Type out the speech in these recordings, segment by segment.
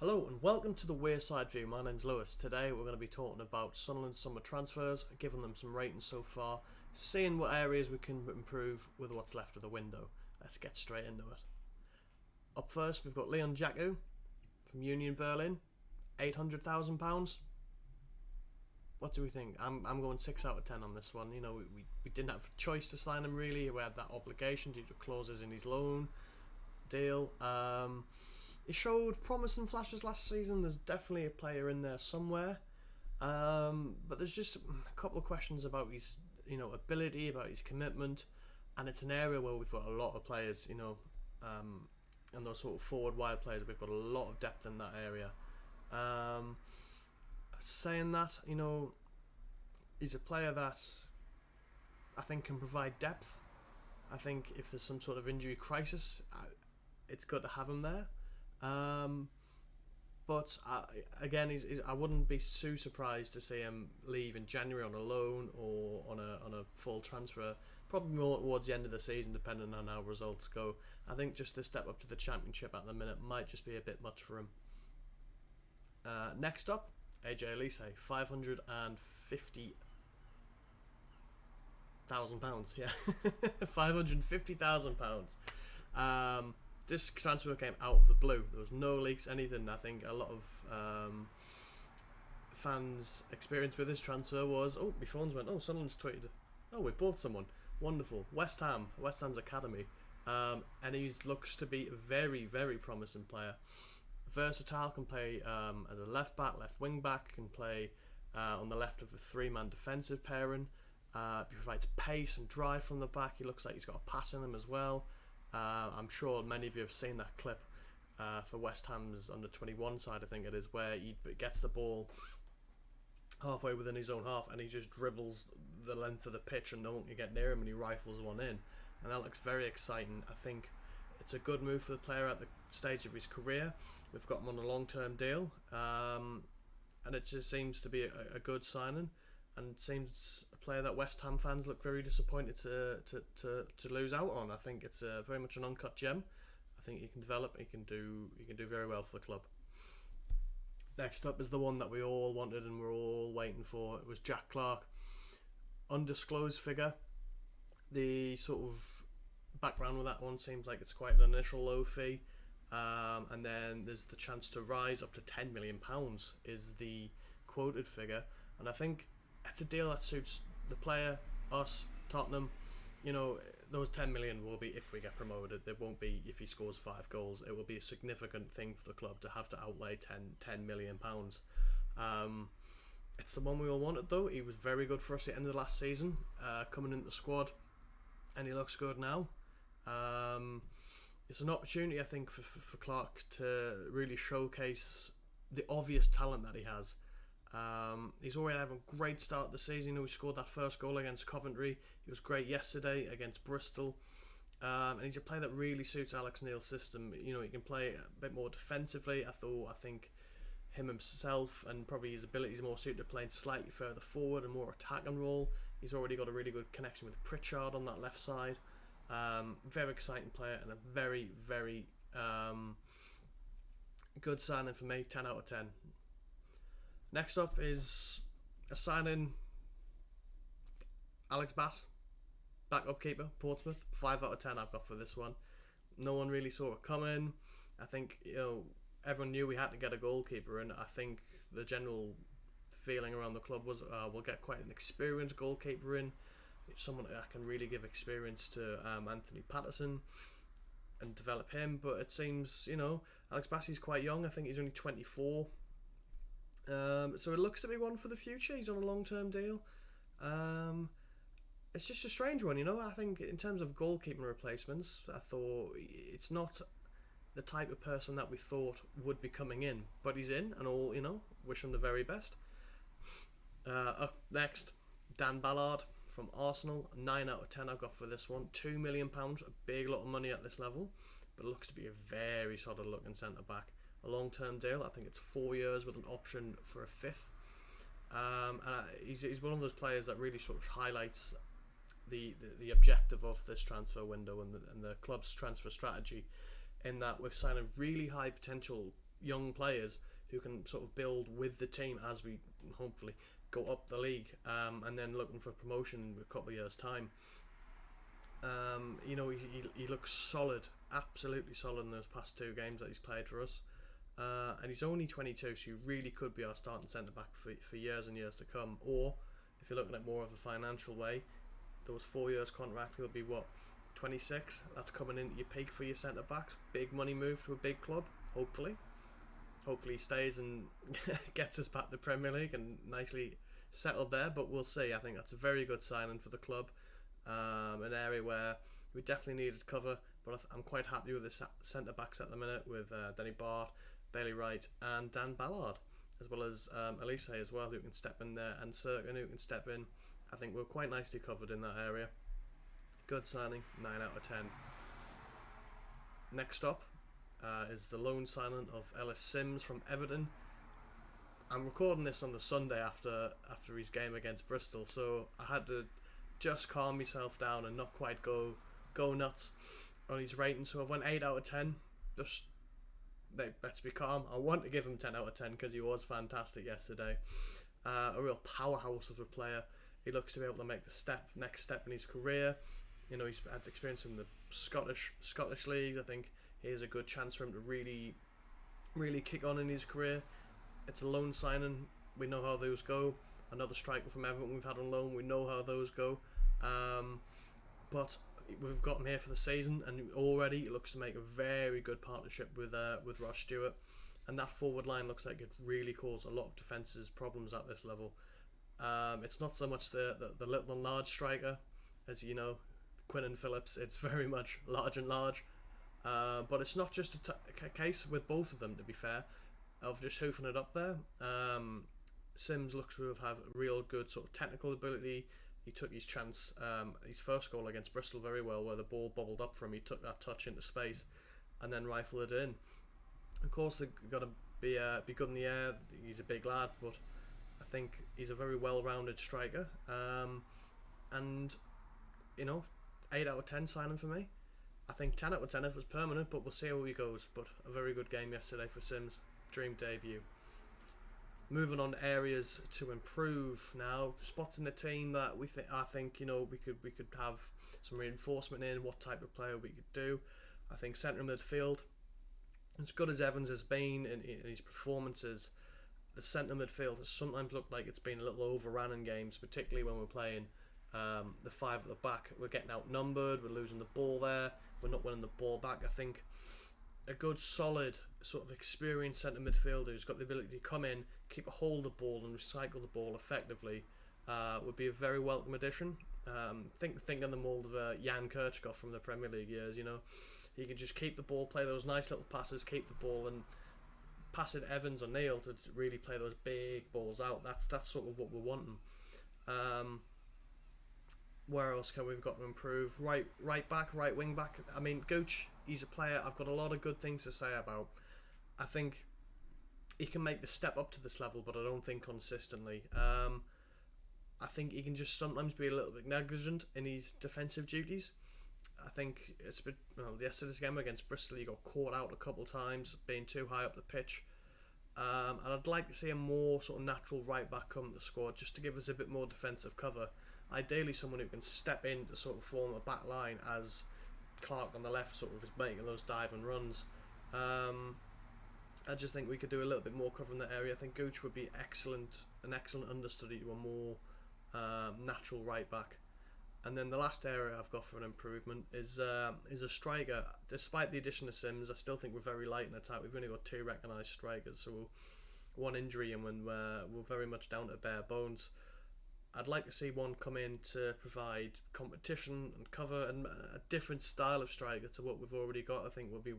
Hello and welcome to the Wayside View. My name's Lewis. Today we're going to be talking about Sunderland's summer transfers, giving them some ratings so far, seeing what areas we can improve with what's left of the window. Let's get straight into it. Up first, we've got Leon Jacku from Union Berlin, £800,000. What do we think? I'm going 6 out of 10 on this one. You know, we didn't have a choice to sign him really. We had that obligation due to clauses in his loan deal. He showed promise and flashes last season. There's definitely a player in there somewhere, but there's just a couple of questions about his, ability, about his commitment, and it's an area where we've got a lot of players, and those sort of forward wide players. We've got a lot of depth in that area. Saying that, he's a player that I think can provide depth. I think if there's some sort of injury crisis, it's good to have him there. But again, I wouldn't be too surprised to see him leave in January on a loan or on a full transfer. Probably more towards the end of the season, depending on how results go. I think just the step up to the Championship at the minute might just be a bit much for him. Next up, AJ Elise, £550,000. Yeah, £550,000. This transfer came out of the blue. There was no leaks, anything. I think a lot of fans' experience with this transfer was, my phone's went, Sunderland's tweeted, we bought someone. Wonderful. West Ham's academy. And he looks to be a very, very promising player. Versatile, can play as a left back, left wing back, can play on the left of a three-man defensive pairing. He provides pace and drive from the back. He looks like he's got a pass in him as well. I'm sure many of you have seen that clip for West Ham's under-21 side, I think it is, where he gets the ball halfway within his own half and he just dribbles the length of the pitch and no one can get near him and he rifles one in. And that looks very exciting. I think it's a good move for the player at the stage of his career. We've got him on a long-term deal, and it just seems to be a good signing. And seems a player that West Ham fans look very disappointed to lose out on. I think it's very much an uncut gem. I think he can develop. He can do very well for the club. Next up is the one that we all wanted and we're all waiting for. It was Jack Clarke, undisclosed figure. The sort of background with that one seems like it's quite an initial low fee, and then there's the chance to rise up to £10 million is the quoted figure, and I think it's a deal that suits the player, us, Tottenham. Those 10 million will be if we get promoted. It won't be if he scores 5 goals. It will be a significant thing for the club to have to outlay £10 million. It's the one we all wanted though. He was very good for us at the end of the last season, coming into the squad, and he looks good now. It's an opportunity, I think, for Clarke to really showcase the obvious talent that he has. He's already having a great start of the season. He scored that first goal against Coventry. He was great yesterday against Bristol. And he's a player that really suits Alex Neil's system. He can play a bit more defensively. I think him himself and probably his ability is more suited to playing slightly further forward and more attacking role. He's already got a really good connection with Pritchard on that left side. Very exciting player and a very, very good signing for me. 10 out of 10. Next up is a signing, Alex Bass, backup keeper, Portsmouth. 5 out of 10 I've got for this one. No one really saw it coming. I think everyone knew we had to get a goalkeeper, and I think the general feeling around the club was we'll get quite an experienced goalkeeper in, someone that can really give experience to Anthony Patterson and develop him. But it seems Alex Bassey's quite young. I think he's only 24. So it looks to be one for the future. He's on a long-term deal. It's just a strange one, I think in terms of goalkeeping replacements, I thought it's not the type of person that we thought would be coming in, but he's in, and all wish him the very best. Up next, Dan Ballard from Arsenal. 9 out of 10 I've got for this one. £2 million, a big lot of money at this level, but it looks to be a very solid looking centre back. A long-term deal. I think it's 4 years with an option for a 5th. He's one of those players that really sort of highlights the objective of this transfer window and the club's transfer strategy, in that we're signing really high potential young players who can sort of build with the team as we hopefully go up the league, and then looking for promotion in a couple of years' time. He looks solid, absolutely solid in those past 2 games that he's played for us. And he's only 22, so he really could be our starting centre back for years and years to come. Or if you're looking at more of a financial way, those 4 years contract will be what, 26. That's coming into your peak for your centre backs. Big money move to a big club. Hopefully he stays and gets us back to the Premier League and nicely settled there. But we'll see. I think that's a very good signing for the club. An area where we definitely needed cover, but I'm quite happy with the centre backs at the minute, with Denny Bart, Bailey Wright and Dan Ballard, as well as Elise as well, who can step in there, and Serkin, who can step in. I think we're quite nicely covered in that area. Good signing, 9 out of 10. Next up is the loan signing of Ellis Sims from Everton. I'm recording this on the Sunday after his game against Bristol, so I had to just calm myself down and not quite go nuts on his rating. So I went 8 out of 10. Just let's be calm. I want to give him 10 out of 10 because he was fantastic yesterday. A real powerhouse of a player. He looks to be able to make the next step in his career. You know, he's had experience in the Scottish leagues. I think here's a good chance for him to really kick on in his career. It's a loan signing. We know how those go. Another striker from Everton we've had on loan. We know how those go. But we've got him here for the season, and already it looks to make a very good partnership with Ross Stewart. And that forward line looks like it really cause a lot of defences problems at this level. It's not so much the little and large striker, as you know, Quinn and Phillips. It's very much large and large. But it's not just a case with both of them, to be fair, of just hoofing it up there. Sims looks to have real good sort of technical ability. He took his chance, his first goal against Bristol very well, where the ball bobbled up from him. He took that touch into space and then rifled it in. Of course, they've got to be good in the air. He's a big lad, but I think he's a very well-rounded striker. And, 8 out of 10 signing for me. I think 10 out of 10 if it was permanent, but we'll see how he goes. But a very good game yesterday for Sims. Dream debut. Moving on to areas to improve now. Spots in the team that we think we could have some reinforcement in. What type of player we could do. I think centre midfield, as good as Evans has been in his performances, the centre midfield has sometimes looked like it's been a little overrun in games, particularly when we're playing the 5 at the back. We're getting outnumbered, we're losing the ball there, we're not winning the ball back. I think a good solid sort of experienced centre midfielder who's got the ability to come in, keep a hold of the ball and recycle the ball effectively would be a very welcome addition. Think in the mould of Jan Kirchhoff from the Premier League years. He can just keep the ball, play those nice little passes, keep the ball and pass it Evans or Neil to really play those big balls out. That's sort of what we're wanting. Where else can we've got to improve? Right back, right wing back. I mean, Gooch, he's a player I've got a lot of good things to say about. I think he can make the step up to this level, but I don't think consistently. I think he can just sometimes be a little bit negligent in his defensive duties. I think it's a bit. Yesterday's game against Bristol, he got caught out a couple of times, being too high up the pitch. And I'd like to see a more sort of natural right back come to the squad, just to give us a bit more defensive cover. Ideally, someone who can step in to sort of form a back line as Clark on the left sort of is making those dive and runs. I just think we could do a little bit more cover in that area. I think Gooch would be an excellent understudy to a more natural right back. And then the last area I've got for an improvement is a striker. Despite the addition of Sims, I still think we're very light in attack. We've only got 2 recognised strikers, so one injury and when we're very much down to bare bones. I'd like to see one come in to provide competition and cover and a different style of striker to what we've already got. I think would be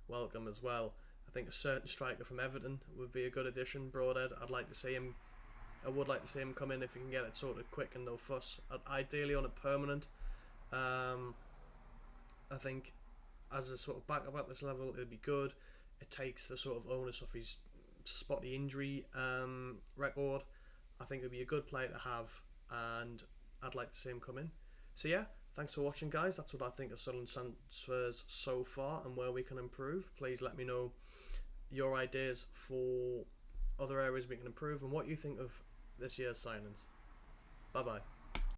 welcome as well. I think a certain striker from Everton would be a good addition. Broadhead, I would like to see him come in if he can get it sorted quick and no fuss. Ideally on a permanent. I think as a sort of backup at this level, it'd be good. It takes the sort of onus off his spotty injury record. I think it'd be a good player to have, and I'd like to see him come in. So yeah, thanks for watching, guys. That's what I think of Sunderland transfers so far and where we can improve. Please let me know your ideas for other areas we can improve and what you think of this year's signings. Bye bye.